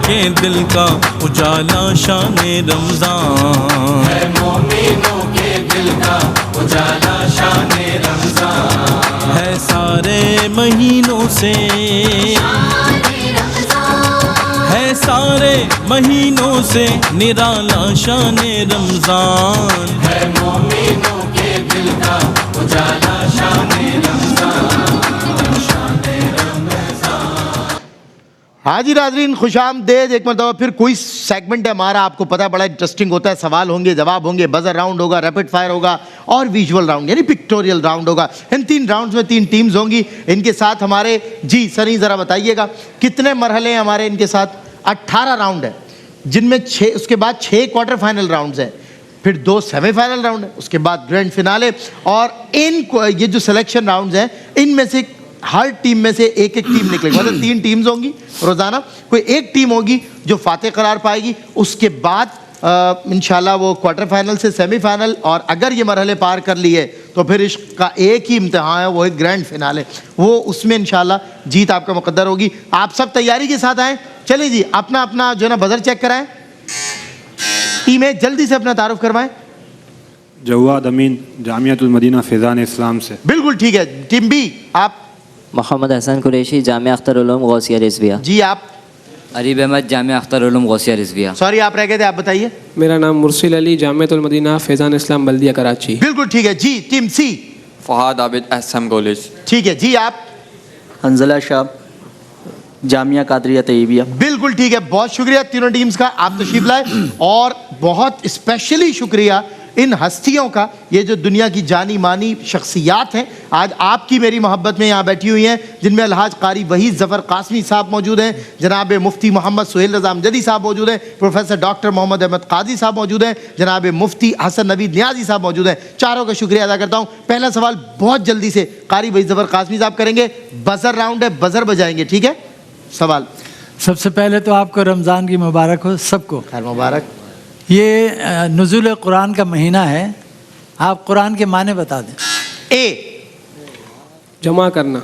کے دل کا اجالا شان رمضان ہے مومنوں کے دل کا اجالا شان رمضان ہے سارے مہینوں سے ہے سارے مہینوں سے نرالا شان رمضان ہے مومنوں کے دل کا اجالا شان رمضان شان رمضان۔ ہاں جی ناظرین، خوش آمدید ایک مرتبہ پھر۔ کوئی سیگمنٹ ہے ہمارا، آپ کو پتہ ہے بڑا انٹرسٹنگ ہوتا ہے، سوال ہوں گے، جواب ہوں گے، بزر راؤنڈ ہوگا، ریپڈ فائر ہوگا اور ویژول راؤنڈ یعنی پکٹوریل راؤنڈ ہوگا۔ ان 3 راؤنڈز میں 3 ٹیمز ہوں گی، ان کے ساتھ ہمارے جی سنی ذرا بتائیے گا کتنے مرحلے ہیں ہمارے ان کے ساتھ؟ 18 راؤنڈ ہے، جن میں 6 اس کے بعد 6 کوارٹر فائنل راؤنڈز ہیں، پھر 2 سیمی فائنل راؤنڈ ہے، اس کے بعد گرینڈ فنالے۔ اور ان یہ جو سلیکشن راؤنڈز ہیں ان میں سے ہر ٹیم میں سے ایک ٹیم نکلے گی، مطلب 3 ٹیمز ہوں گی روزانہ، کوئی ایک ٹیم ہوگی جو فاتح قرار پائے گی۔ اس کے بعد انشاءاللہ وہ کوارٹر فائنل سے سیمی فائنل، اور اگر یہ مرحلے پار کر لیے تو پھر عشق کا ایک ہی امتحان ہے، وہ ایک گرینڈ فنالے، وہ اس میں انشاءاللہ جیت آپ کا مقدر ہوگی۔ آپ سب تیاری کے ساتھ آئیں، چلیں جی اپنا اپنا جو ہے نا بزر چیک کرائیں، ٹیمیں جلدی سے اپنا تعارف کروائیں۔ جواد امین، جامعۃ المدینہ فیضان اسلام سے۔ بالکل ٹھیک ہے۔ ٹیم بی آپ؟ محمد حسن قریشی، جامعہ اختر علوم غوثیہ رضویہ۔ جی آپ؟ عریب احمد، جامعہ اختر علوم غوثیہ رضویہ۔ سوری آپ رہ گئے تھے، آپ بتائیے۔ میرا نام مرسل علی، جامعۃ المدینہ فیضان اسلام بلدیہ کراچی۔ بالکل ٹھیک ہے جی۔ Team C? فہد عابد، ایس ایم کالج۔ ٹھیک ہے جی آپ؟ حنزلہ شاہ، جامعہ قادریہ طیبیہ۔ بالکل ٹھیک ہے، بہت شکریہ تینوں ٹیمز کا، آپ تشریف لائے، اور بہت اسپیشلی شکریہ ان ہستیوں کا، یہ جو دنیا کی جانی مانی شخصیات ہیں، آج آپ کی میری محبت میں یہاں بیٹھی ہوئی ہیں، جن میں الحاج قاری وحید ظفر قاسمی صاحب موجود ہیں، جناب مفتی محمد سہیل رضا امجدی صاحب موجود ہیں، پروفیسر ڈاکٹر محمد احمد قاضی صاحب موجود ہیں، جناب مفتی حسن نوید نیازی صاحب موجود ہیں۔ چاروں کا شکریہ ادا کرتا ہوں۔ پہلا سوال بہت جلدی سے قاری وحید ظفر قاسمی صاحب کریں گے، بزر راؤنڈ ہے، بزر بجائیں گے، ٹھیک ہے؟ سوال۔ سب سے پہلے تو آپ کو رمضان کی مبارک ہو، سب کو خیر مبارک۔ یہ نزول قرآن کا مہینہ ہے، آپ قرآن کے معنی بتا دیں۔ اے جمع کرنا۔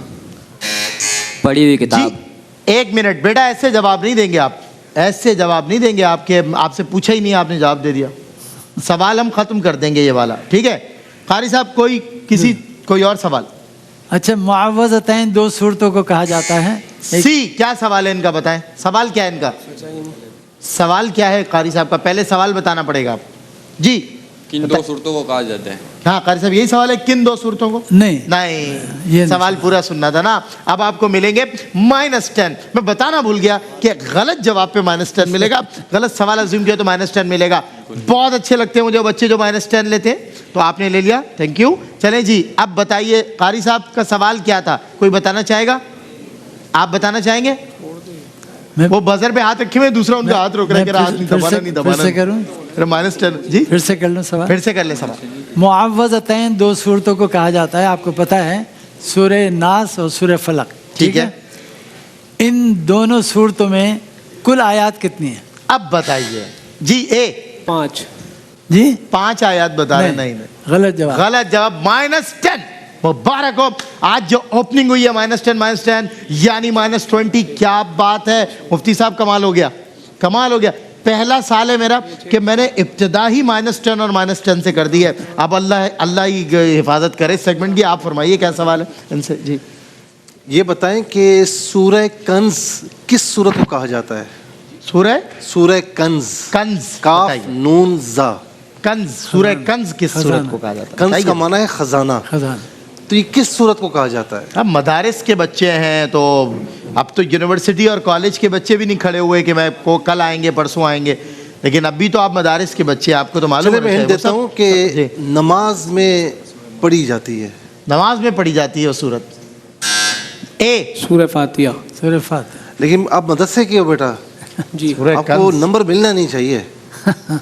پڑھی ہوئی کتاب۔ جی 1 منٹ بیٹا، ایسے جواب نہیں دیں گے آپ، ایسے جواب نہیں دیں گے آپ کے، آپ سے پوچھا ہی نہیں آپ نے جواب دے دیا، سوال ہم ختم کر دیں گے یہ والا، ٹھیک ہے؟ قاری صاحب کوئی اور سوال؟ اچھا، معوذتین 2 صورتوں کو کہا جاتا ہے۔ سی کیا سوال ہے ان کا، بتائیں سوال کیا ہے ان کا، سوال کیا ہے قاری صاحب کا؟ پہلے سوال بتانا پڑے گا آپ۔ جی کن 2 صورتوں کو کہا جاتا ہے؟ ہاں قاری صاحب یہی سوال ہے، کن 2 صورتوں کو؟ نہیں، نہیں، سوال پورا سننا تھا نا۔ اب آپ کو ملیں گے -10۔ میں بتانا بھول گیا کہ غلط جواب پہ -10 ملے گا، غلط سوال عظیم کیا تو -10 ملے گا۔ بہت اچھے لگتے ہیں مجھے بچے جو -10 لیتے ہیں، تو آپ نے لے لیا، تھینک یو۔ چلیں جی اب بتائیے قاری صاحب کا سوال کیا تھا، کوئی بتانا چاہے گا؟ آپ بتانا چاہیں گے؟ وہ بزر پہ ہاتھ رکھے ہوئے، دوسرا ان کا ہاتھ روک رہا ہے کہ ہاتھ نہیں دبانا، نہیں دبانا۔ پھر سے کروں؟ -10 جی پھر سے کر لوں سوال؟ پھر سے کر لیں سوال۔ معوذتین 2 صورتوں کو کہا جاتا ہے، آپ کو پتہ ہے، سورہ ناس اور سورہ فلق، ٹھیک ہے؟ ان دونوں صورتوں میں کل آیات کتنی ہیں؟ اب بتائیے جی۔ اے 5۔ جی 5 آیات بتا رہے ہیں؟ نہیں، غلط جواب۔ غلط جواب، -10۔ مبارک ہو، آج جو اوپننگ ہوئی ہے -10 یعنی -20، کیا بات ہے مفتی صاحب، کمال ہو گیا، کمال ہو گیا۔ پہلا سال ہے میرا کہ میں نے ابتدا ہی -10 اور -10 سے کر دی ہے۔ اب اللہ ہی حفاظت کرے سیگمنٹ کی۔ آپ فرمائیے کیا سوال ہے ان سے؟ جی یہ بتائیں کہ سورہ کنز کس سورت کو کہا جاتا ہے؟ سورہ کنز، کاف نون زا، کنز، سورہ کنز کس سورت کو کہا جاتا ہے؟ کنز کا معنی ہے خزانہ، تو یہ کس سورت کو کہا جاتا ہے؟ اب مدارس کے بچے ہیں تو اب تو یونیورسٹی اور کالج کے بچے بھی نہیں کھڑے ہوئے کہ میں کو کل آئیں گے پرسوں آئیں گے، لیکن ابھی تو آپ مدارس کے بچے، آپ کو تو معلوم ہے۔ میں ہنٹ دیتا ہوں کہ نماز میں پڑھی جاتی ہے، نماز میں پڑھی جاتی ہے وہ سورت۔ اے سورہ فاتحہ۔ سورہ فاتحہ۔ لیکن آپ مدرسے کی ہو بیٹا، جی آپ کو نمبر ملنا نہیں چاہیے۔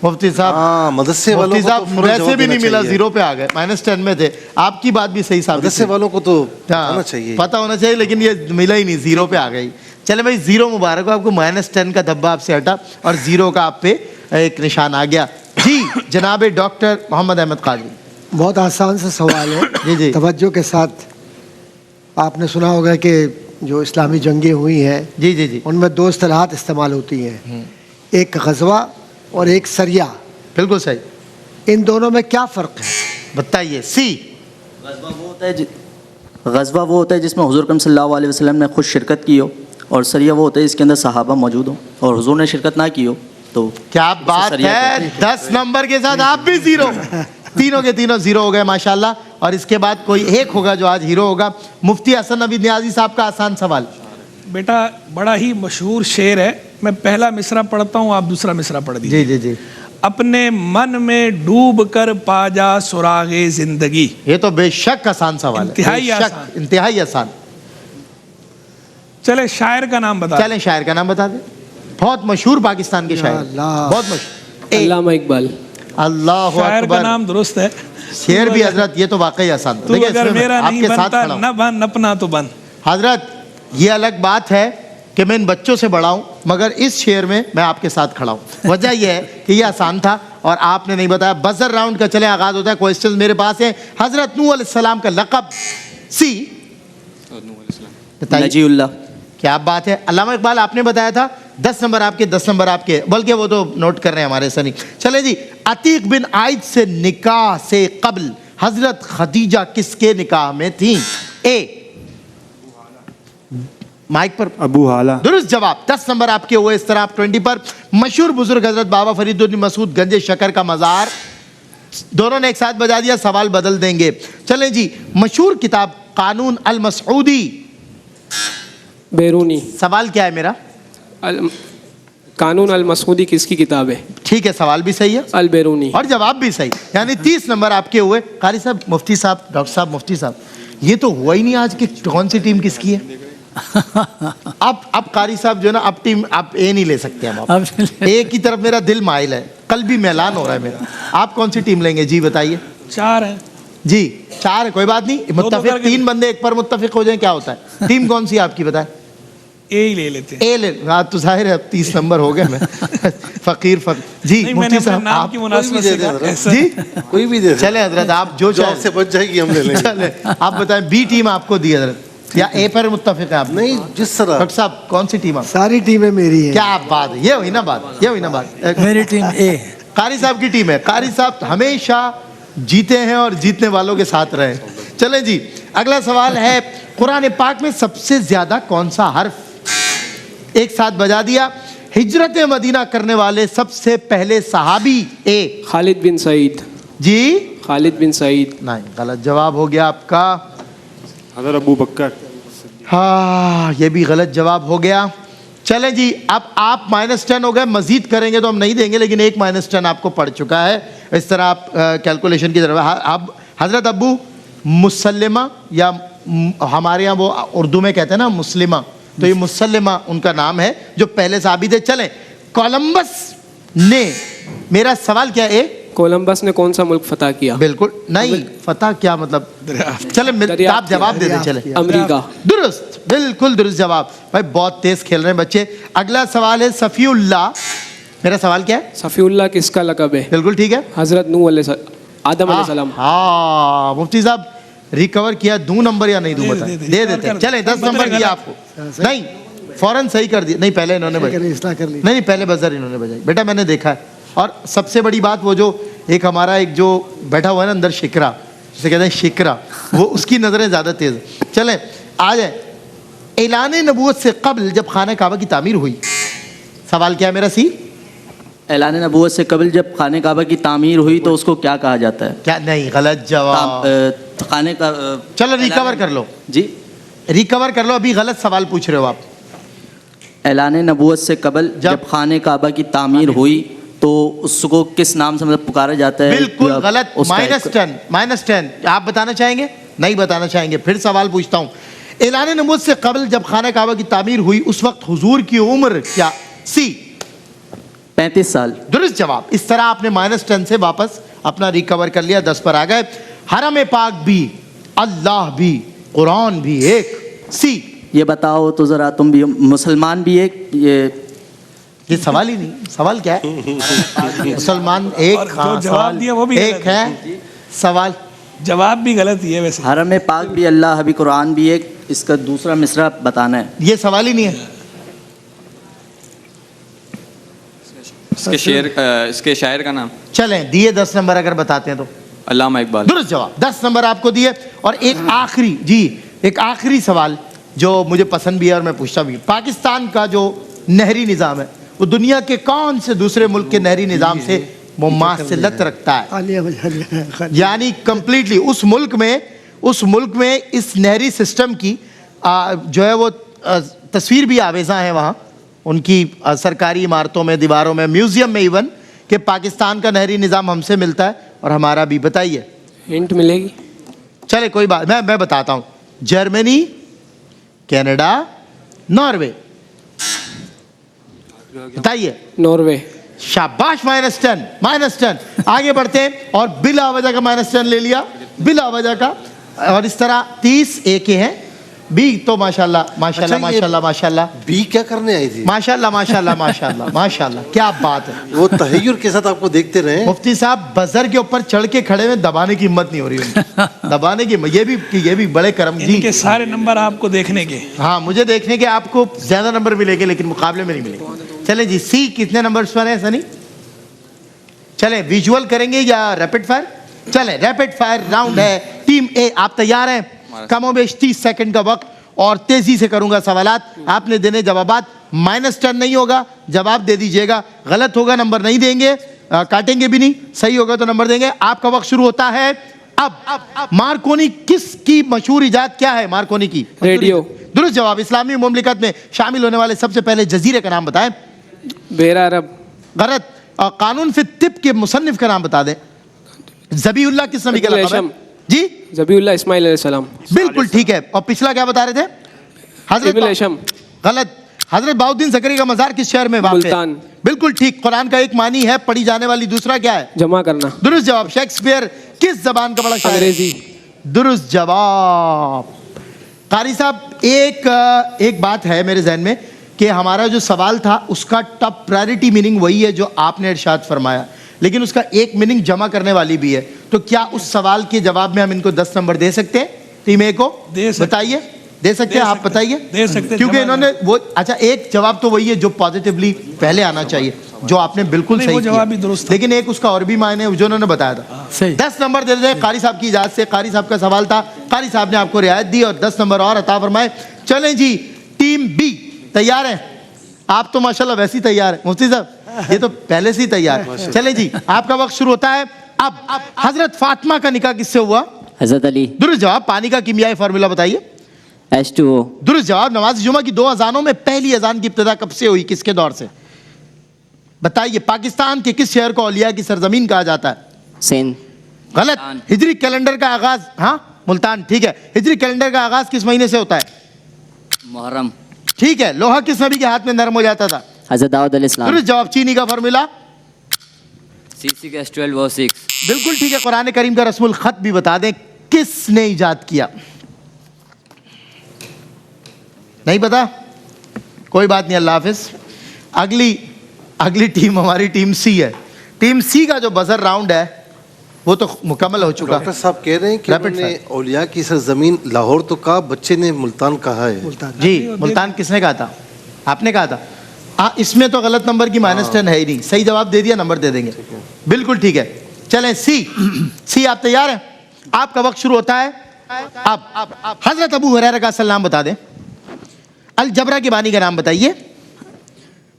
مفتی صاحب، ہاں مدرسے والوں مفتی کو صاحب تو فوراً ویسے جواب بھی نہیں دینا ملا، چاہیے۔ 0 پہ آ گئے، -10 میں تھے۔ آپ کی بات بھی صحیح ثابت، مدرسے والوں کو تو ہونا چاہیے، پتہ ہونا چاہیے، لیکن یہ ملا ہی نہیں، 0 پہ آ گئی۔ چلے بھائی 0 مبارک ہو آپ کو، -10 کا دھبا آپ سے ہٹا اور 0 کا آپ پہ ایک نشان آ گیا۔ جی جناب ڈاکٹر محمد احمد قادری۔ بہت آسان سا سوال ہے، جی جی توجہ کے ساتھ۔ آپ نے سنا ہوگا کہ جو اسلامی جنگیں ہوئی ہیں جی جی جی ان میں 2 اصطلاحات استعمال ہوتی ہیں، ایک غزوہ اور ایک سریہ. بالکل صحیح. ان دونوں میں کیا فرق ہے؟ بتائیے. سی. غزوہ وہ ہوتا ہے جس میں حضور اکرم صلی اللہ علیہ وسلم نے خود شرکت کی ہو، اور سریہ وہ ہوتا ہے جس کے اندر صحابہ موجود ہوں اور حضور نے شرکت نہ کی ہو. تو کیا بات ہے، 10 نمبر کے ساتھ آپ بھی 0. تینوں کے تینوں 0 ہو گئے ماشاءاللہ. اور اس کے بعد کوئی ایک ہوگا جو آج ہیرو ہوگا. مفتی حسن نوید نیازی صاحب کا آسان سوال. بیٹا بڑا ہی مشہور شعر ہے، میں پہلا مصرع پڑھتا ہوں، آپ دوسرا مصرع پڑھ دیجیے. جی جی جی. اپنے من میں ڈوب کر پا جا سراغ زندگی. یہ تو بے شک آسان سوال ہے، انتہائی بے شک آسان. انتہائی آسان. چلے شاعر کا نام بتا. چلیں شاعر کا نام بتا دیں. بہت مشہور پاکستان کے شاعر، بہت مشہور. علامہ اقبال. اللہ شاعر کا اکبر. نام درست ہے. شعر بھی حضرت یہ تو واقعی آسان تھا. تو دیکھیں اگر اس میں میرا آپ نہیں کے ساتھ بنتا کھڑا ہوں. نہ بن اپنا تو بن. حضرت یہ الگ بات ہے کہ میں ان بچوں سے بڑا ہوں، مگر اس شعر میں میں آپ کے ساتھ کھڑا ہوں. وجہ یہ ہے کہ یہ آسان تھا اور آپ نے نہیں بتایا. بزر راؤنڈ کا چلے آغاز ہوتا ہے. کوئسچنز میرے پاس ہیں. حضرت نوح علیہ السلام کا لقب. سی. نجی اللہ. کیا بات ہے. علامہ اقبال آپ نے بتایا تھا. 10 نمبر آپ کے، 10 نمبر آپ کے، بلکہ وہ تو نوٹ کر رہے ہیں ہمارے سنی. چلے جی. عتیق بن عائد سے نکاح سے قبل حضرت خدیجہ کس کے نکاح میں تھیں؟ اے. مائک پر. ابو حالہ. درست جواب. 10 نمبر آپ کے ہوئے. اس طرح آپ 20 پر. مشہور بزرگ حضرت بابا فرید الدین مسعود گنج شکر کا مزار. دونوں نے ایک ساتھ بجا دیا، سوال بدل دیں گے. چلیں جی. مشہور کتاب قانون المسعودی. بیرونی. سوال کیا ہے میرا؟ قانون المسعودی کس کی کتاب ہے؟ ٹھیک ہے، سوال بھی صحیح ہے البیرونی. اور جواب بھی صحیح. یعنی 30 نمبر آپ کے ہوئے. قاری صاحب، مفتی صاحب، ڈاکٹر صاحب، مفتی صاحب، یہ تو ہوا ہی نہیں آج کہ کون سی ٹیم کس کی ہے. اب قاری صاحب جو ہے نا، اب ٹیم آپ اے نہیں لے سکتے. ہم اے کی طرف میرا دل مائل ہے، کل بھی میلان ہو رہا ہے میرا. آپ کون سی ٹیم لیں گے؟ جی بتائیے. 4 ہیں. جی 4 ہے، کوئی بات نہیں. متفق 3 بندے ایک پر متفق ہو جائیں کیا ہوتا ہے. ٹیم کون سی آپ کی بتائیں؟ اے ہی لے لیتے ہیں. اے لے. تو ظاہر ہے اب 30 نمبر ہو گئے. میں فقیر جی مفتی صاحب آپ کی مناسبت سے جی کوئی بھی دے. چلے حضرت آپ جو جو آپ سے بچ جائے گی ہم لے لیں گے. چلے آپ بتائیں. بی ٹیم آپ کو دی حضرت یا اے پر متفق ہے آپ؟ نہیں جس طرح. ڈاکٹر صاحب کون سی ٹیم آپ؟ ساری ٹیمیں میری ہیں. کیا بات ہے. یہ ہوئی نا بات، یہ ہوئی نا بات. میری ٹیم اے. قاری صاحب کی ٹیم ہے. قاری صاحب ہمیشہ جیتے ہیں اور جیتنے والوں کے ساتھ رہے. چلیں جی. اگلا سوال ہے قرآن پاک میں سب سے زیادہ کون سا حرف؟ ایک ساتھ بجا دیا. ہجرت مدینہ کرنے والے سب سے پہلے صحابی. اے. خالد بن سعید. جی خالد بن سعید. نہیں، غلط جواب ہو گیا آپ کا. حضرت ابو بکر. ہاں یہ بھی غلط جواب ہو گیا. چلیں جی. اب آپ -10 ہو گئے. مزید کریں گے تو ہم نہیں دیں گے، لیکن ایک -10 آپ کو پڑ چکا ہے. اس طرح آپ کیلکولیشن کی طرف. اب حضرت ابو مسلمہ، یا ہمارے یہاں وہ اردو میں کہتے ہیں نا مسلمہ، تو یہ مسلمہ ان کا نام ہے جو پہلے صحابی تھے. چلیں. کولمبس نے، میرا سوال کیا ہے؟ کولمبس نے کون سا ملک فتح کیا؟ بالکل نہیں. فتح کیا مطلب؟ چلیں آپ جواب دے دیں. چلیں. امریکہ. درست، بالکل درست جواب. بھائی بہت تیز کھیل رہے ہیں بچے. اگلا سوال ہے صفی اللہ. میرا سوال کیا ہے؟ صفی اللہ کس کا لقب ہے؟ بالکل ٹھیک ہے. حضرت نوح علیہ آدم علیہ السلام. ہاں مفتی صاحب ریکور کیا. دوں نمبر یا نہیں دوں بتائیں؟ دے دیتے ہیں. چلیں 10 نمبر دیا آپ کو. نہیں فوراً صحیح کر دیا. نہیں پہلے انہوں نے بجائی. نہیں پہلے بزر انہوں نے بجائی. بیٹا میں نے دیکھا ہے. اور سب سے بڑی بات وہ جو ایک ہمارا ایک جو بیٹھا ہوا ہے نا اندر شکرا، جسے کہتے ہیں شکرا، وہ اس کی نظریں زیادہ تیز. چلیں آ جائیں. اعلان نبوت سے قبل جب خانہ کعبہ کی تعمیر ہوئی، سوال کیا ہے میرا؟ سی. اعلان نبوت سے قبل جب خانہ کعبہ کی تعمیر ہوئی تو اس کو کیا کہا جاتا ہے؟ کیا؟ نہیں غلط جواب. خانہ کا چلو ریکور کر لو. جی ریکور کر لو. ابھی غلط سوال پوچھ رہے ہو آپ. اعلان نبوت سے قبل جب خانہ کعبہ کی تعمیر ہوئی تو اس کو کس نام سے مطلب پکارا جاتا ہے؟ بالکل غلط. -10. آپ بتانا چاہیں گے؟ نہیں بتانا چاہیں گے. پھر سوال پوچھتا ہوں. اعلان نبوت سے قبل جب خانہ کعبہ کی تعمیر ہوئی اس وقت حضور کی عمر کیا؟ سی. 35 سال. درست جواب. اس طرح آپ نے -10 سے واپس اپنا ریکور کر لیا. 10 پر آ گئے. حرم پاک بھی، اللہ بھی، قرآن بھی ایک. سی. یہ بتاؤ تو ذرا تم بھی مسلمان بھی ایک. یہ سوال ہی نہیں. سوال کیا ہے؟ مسلمان ایک. جواب دیا وہ بھی ایک ہے. سوال جواب بھی غلط ہی ہے ویسے. حرم پاک بھی، اللہ بھی، قرآن بھی ایک. اس کا دوسرا مصرع بتانا ہے. یہ سوال ہی نہیں ہے. اس کے شاعر کا نام. چلیں دیے 10 نمبر اگر بتاتے ہیں تو. علامہ اقبال. درست جواب. 10 نمبر آپ کو دیے. اور ایک آخری سوال جو مجھے پسند بھی ہے اور میں پوچھتا بھی ہوں. پاکستان کا جو نہری نظام ہے وہ دنیا کے کون سے دوسرے ملک کے نہری نظام سے مماثلت رکھتا ہے؟ یعنی کمپلیٹلی اس ملک میں اس نہری سسٹم کی جو ہے وہ تصویر بھی آویزاں ہیں وہاں ان کی سرکاری عمارتوں میں, دیواروں میں, میوزیم میں ایون, کہ پاکستان کا نہری نظام ہم سے ملتا ہے اور ہمارا بھی. بتائیے. ہنٹ ملے گی؟ چلے کوئی بات, میں بتاتا ہوں. Germany, Canada, Norway. بتائیے. ناروے. شاباش. -10. آگے بڑھتے ہیں اور بلا وجہ کا -10 لے لیا, بلا وجہ کا. اور اس طرح 30 اے کے ہیں. بی تو ماشاءاللہ بی کیا کرنے آئی تھی؟ ماشاءاللہ کیا بات ہے. وہ تحیر کے ساتھ آپ کو دیکھتے رہے. مفتی صاحب بزر کے اوپر چڑھ کے کھڑے میں دبانے کی ہمت نہیں ہو رہی ان دبانے کی. یہ بھی بڑے کرم جی کے سارے نمبر آپ کو دیکھنے کے. ہاں مجھے دیکھنے کے آپ کو زیادہ نمبر ملے گے لیکن مقابلے میں نہیں ملے گے. چلیں جی سی کتنے نمبرز پر ہے سنی؟ چلیں ویژول کریں گے یا ریپڈ فائر؟ چلیں ریپڈ فائر راؤنڈ ہے. ٹیم اے آپ تیار ہیں؟ کم و بیش 30 سیکنڈ کا وقت اور تیزی سے کروں گا سوالات. آپ نے دینے جوابات. -10 نہیں ہوگا, جواب دے دیجئے گا. غلط ہوگا نمبر نہیں دیں گے, کاٹیں گے بھی نہیں. صحیح ہوگا تو نمبر دیں گے. آپ کا وقت شروع ہوتا ہے اب. مارکونی کس کی مشہور ایجاد کیا ہے؟ مارکونی کی ریڈیو. درست جواب. اسلامی مملکت میں شامل ہونے والے سب سے پہلے جزیرے کا نام بتائیں. بحیرہ عرب. غلط. قانون فی الطب کے مصنف کا نام بتا دیں. ذبیح اللہ کس نبی کا لقب ہے؟ جی ذبیح اللہ اسماعیل علیہ السلام. بالکل ٹھیک ہے. اور پچھلا کیا بتا رہے تھے؟ ابن الہیثم. غلط. حضرت بہاؤالدین زکریا کا مزار کس شہر میں واقع ہے؟ ملتان. بالکل ٹھیک. قرآن کا ایک معنی ہے پڑھی جانے والی, دوسرا کیا ہے؟ جمع کرنا. درست جواب. شیکسپیئر کس زبان کا بڑا شاعر ہے؟ انگریزی. درست جواب. قاری صاحب ایک بات ہے میرے ذہن میں کہ ہمارا جو سوال تھا اس کا ٹاپ پرائرٹی میننگ وہی ہے جو آپ نے ارشاد فرمایا, لیکن اس کا ایک میننگ جمع کرنے والی بھی ہے. تو کیا اس سوال کے جواب میں ہم ان کو 10 نمبر دے سکتے ہیں؟ ٹیم اے کو بتائیے. دے سکتے ہیں؟ آپ بتائیے. دے سکتے کیونکہ انہوں نے وہ اچھا ایک جواب تو وہی ہے جو پازیٹیولی پہلے آنا چاہیے, جو آپ نے بالکل صحیح کیا, لیکن ایک اس کا اور بھی معنی ہے جو انہوں نے بتایا تھا. 10 نمبر دے دیں قاری صاحب کی اجازت سے. قاری صاحب کا سوال تھا, قاری صاحب نے آپ کو رعایت دی اور 10 نمبر اور عطا فرمائے. چلیں جی ٹیم بی تیار ہیں؟ آپ تو ماشاءاللہ ویسے ہی تیار ہیں مفتی صاحب, یہ تو پہلے سے ہی تیار ہے. چلیں جی آپ کا وقت شروع ہوتا ہے اب. حضرت فاطمہ کا نکاح کس سے ہوا؟ حضرت علی. درست جواب. پانی کا کیمیائی فارمولا بتائیے. H2O. درست جواب. نماز جمعہ کی 2 اذانوں میں پہلی اذان کی ابتدا کب سے ہوئی, کس کے دور سے؟ بتائیے. پاکستان کے کس شہر کو اولیاء کی سرزمین کہا جاتا ہے؟ سندھ. غلط. ہجری کیلنڈر کا آغاز, ہاں ملتان ٹھیک ہے. ہجری کیلنڈر کا آغاز کس مہینے سے ہوتا ہے؟ محرم. ٹھیک ہے. لوہا کس نبی کے ہاتھ میں نرم ہو جاتا تھا؟ حضرت داؤد علیہ السلام. درست جواب. چینی کا فارمولا؟ C6H12O6. بالکل ٹھیک ہے. قرآن کریم کا رسم الخط بھی بتا دیں, کس نے ایجاد کیا؟ نہیں پتا؟ کوئی بات نہیں, اللہ حافظ. اگلی ٹیم ہماری ٹیم سی ہے. ٹیم سی کا جو بزر راؤنڈ ہے وہ تو مکمل ہو چکا. ڈاکٹر صاحب کہہ رہے ہیں کہ انہوں نے اولیاء کی سرزمین لاہور تو کہا, بچے نے ملتان کہا ہے. جی ملتان کس نے کہا تھا؟ آپ نے کہا تھا. اس میں تو غلط نمبر کی -10 ہے ہی نہیں. صحیح جواب دے دیا, نمبر دے دیں گے. بالکل ٹھیک ہے. چلیں سی آپ تیار ہیں؟ آپ کا وقت شروع ہوتا ہے اب. حضرت ابو ہریرہ کا اصل نام بتا دیں. الجبرہ کے بانی کا نام بتائیے.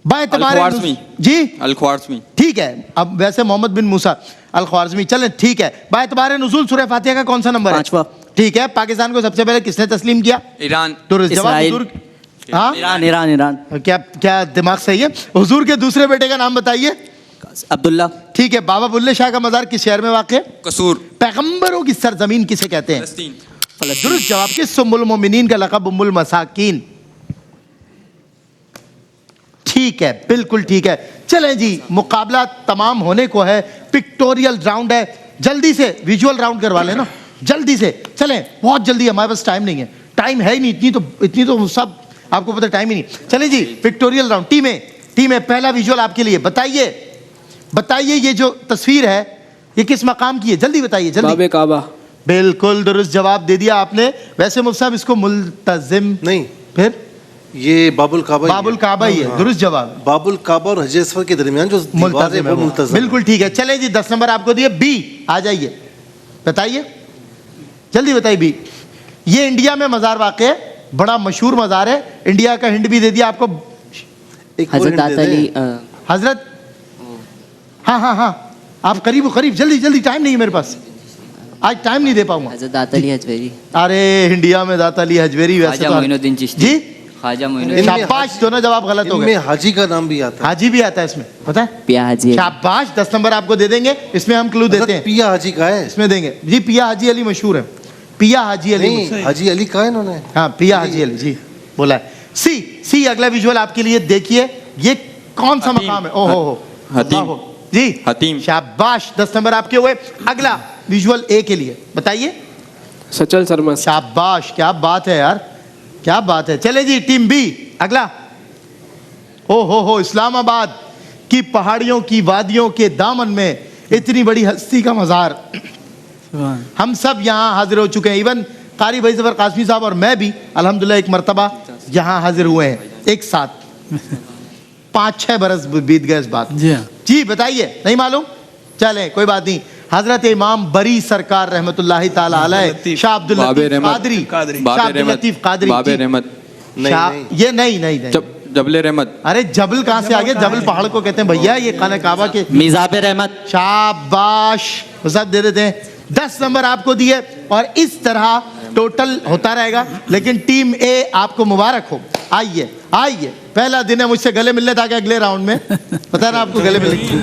الخوارزمی. جی الخوارزمی. ٹھیک ہے. اب ویسے محمد بن موسیٰ الخوارزمی. چلیں ٹھیک ہے. با اعتبار نزول سورہ فاتحہ کا کون سا نمبر ہے؟ 5واں. ٹھیک ہے. پاکستان کو سب سے پہلے کس نے تسلیم کیا؟ ایران. اسرائیل. ایران. کیا دماغ صحیح ہے؟ حضور کے دوسرے بیٹے کا نام بتائیے. عبداللہ. ٹھیک ہے. بابا بلے شاہ کا مزار کس شہر میں واقع ہے؟ قصور. پیغمبروں کی سرزمین کسے کہتے ہیں؟ فلسطین. درست جواب. کس ام المومنین کا لقب ام المساکین؟ ٹھیک ہے. بالکل ٹھیک ہے. چلیں جی مقابلہ تمام ہونے کو ہے. پکٹوریل راؤنڈ ہے. جلدی سے ویژول راؤنڈ کروا لیں نا, جلدی سے. چلیں بہت جلدی, ہمارے پاس ٹائم نہیں ہے. ٹائم ہے ہی نہیں, اتنی تو سب آپ کو پتہ ٹائم ہی نہیں. چلیں جی پکٹوریل راؤنڈ. ٹیم ہے. پہلا ویژول آپ کے لیے. بتائیے یہ جو تصویر ہے یہ کس مقام کی ہے؟ جلدی بتائیے. جلدی. باب کعبہ. بالکل درست جواب دے دیا آپ نے. ویسے مفتی صاحب اس کو ملتزم نہیں, پھر یہ باب الکعبہ باب الکعبہ ہی ہے, درست جواب. باب الکعبہ اور حجر اسود کے درمیان جو دیوار ہے ملتزم وہ ہے. ملتزم. بالکل ٹھیک ہے. چلیں جی 10 نمبر آپ کو دیے. بی آ جائیے, بتائیے جلدی بتائیے. بی, یہ انڈیا میں مزار واقع ہے, بڑا مشہور مزار ہے. انڈیا کا ہنٹ بھی دے دیا آپ کو. حضرت داتا علی حضرت, ہاں آپ قریب جلدی ٹائم نہیں ہے میرے پاس, آج ٹائم نہیں دے پاؤں گا. حضرت داتا علی حجویری. ارے انڈیا میں داتا علی حجویری. ویسے خواجہ معین الدین چشتی. جی خواجہ معین الدین. شاباش, دونوں جواب غلط ہو ان گئے. میں حاجی کا نام بھی آتا ہے. حاجی بھی آتا ہے اس میں, پتہ ہے. پیا حاجی. شاباش, 10 نمبر آپ کو دے دیں گے. اس میں ہم کلو دیتے ہیں. پیا حاجی کا ہے اس میں دیں گے جی. پیا حاجی علی مشہور ہے. پیا حاجی علی نہیں, حاجی علی کا ہے انہوں نے. ہاں پیا حاجی علی جی بولا ہے. سی اگلا ویژول آپ کے لیے دیکھیے. یہ کون سا مقام ہے؟ اوہو حتیم. جی حتیم. شاباش, 10 نمبر آپ کے ہوئے. اگلا ویژول اے کے لیے بتائیے. سچل سرمس. شاباش, کیا بات ہے یار, کیا بات ہے. چلے جی ٹیم بی اگلا. ہو اسلام آباد کی پہاڑیوں کی وادیوں کے دامن میں اتنی بڑی ہستی کا مزار. ہم سب یہاں حاضر ہو چکے ہیں. ایون قاری بھائی ظفر قاسمی صاحب اور میں بھی الحمدللہ ایک مرتبہ یہاں حاضر ہوئے ہیں ایک ساتھ. 5-6 برس بیت گئے اس بات. جی بتائیے, نہیں معلوم؟ چلیں کوئی بات نہیں. حضرت امام بری سرکار رحمت اللہ تعالی علیہ, شاہ عبد اللطیف قادری. شاہ عبد اللطیف قادری. باب رحمت. یہ نہیں. جبل رحمت. ارے جبل کہاں سے آگے, جبل پہاڑ کو کہتے ہیں بھیا. یہ خانہ کعبہ کے میزاب رحمت. شاباش, سب دے دیتے ہیں. 10 نمبر آپ کو دیے اور اس طرح ٹوٹل ہوتا رہے گا. لیکن ٹیم اے آپ کو مبارک ہو. آئیے پہلا دن ہے مجھ سے گلے ملنے تھا کہ اگلے راؤنڈ میں, پتہ ہے نا آپ کو گلے ملنے,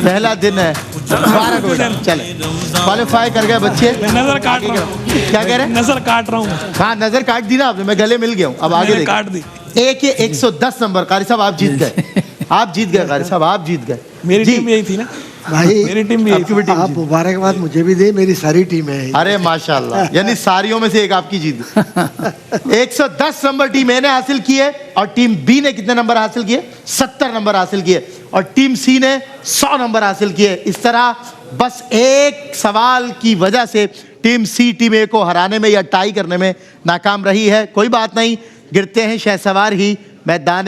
پہلا دن ہے. مبارک ہو. چلے کوالیفائی کر گئے بچے. نظر کاٹ رہا ہوں. کیا کہہ رہے ہیں؟ نظر کاٹ رہا ہوں. ہاں نظر کاٹ دی نا آپ نے, میں گلے مل گیا ہوں. اب آگے کاٹ دی. ایک 110 نمبر. قاری صاحب آپ جیت گئے. آپ جیت گئے قاری صاحب, آپ جیت گئے. میری ٹیم یہی تھی نا بھائی, میری ٹیم بھی. آپ مبارکباد مجھے بھی دے, میری ساری ٹیم ہے. ارے ماشاءاللہ, یعنی ساریوں میں سے ایک آپ کی جیت. 110 نمبر ٹیم اے نے حاصل کیے اور ٹیم بی نے کتنے نمبر حاصل کیے؟ 70 نمبر حاصل کیے اور ٹیم سی نے 100 نمبر حاصل کیے. اس طرح بس ایک سوال کی وجہ سے ٹیم سی ٹیم اے کو ہرانے میں یا ٹائی کرنے میں ناکام رہی ہے. کوئی بات نہیں, گرتے ہیں شہسوار ہی میدان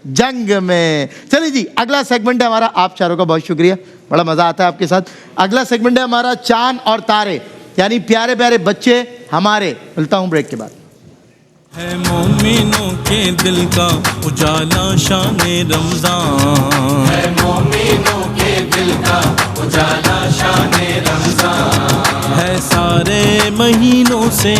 جنگ میں. چلیے جی اگلا سیگمنٹ ہے ہمارا. آپ چاروں کا بہت شکریہ, بڑا مزہ آتا ہے آپ کے ساتھ. اگلا سیگمنٹ ہے ہمارا چاند اور تارے, یعنی پیارے پیارے بچے ہمارے. ملتا ہوں بریک کے بعد. ہے مومنوں کے دل کا اجالا شان رمضان. ہے مومنوں کے دل کا اجالا شان رمضان. ہے سارے مہینوں سے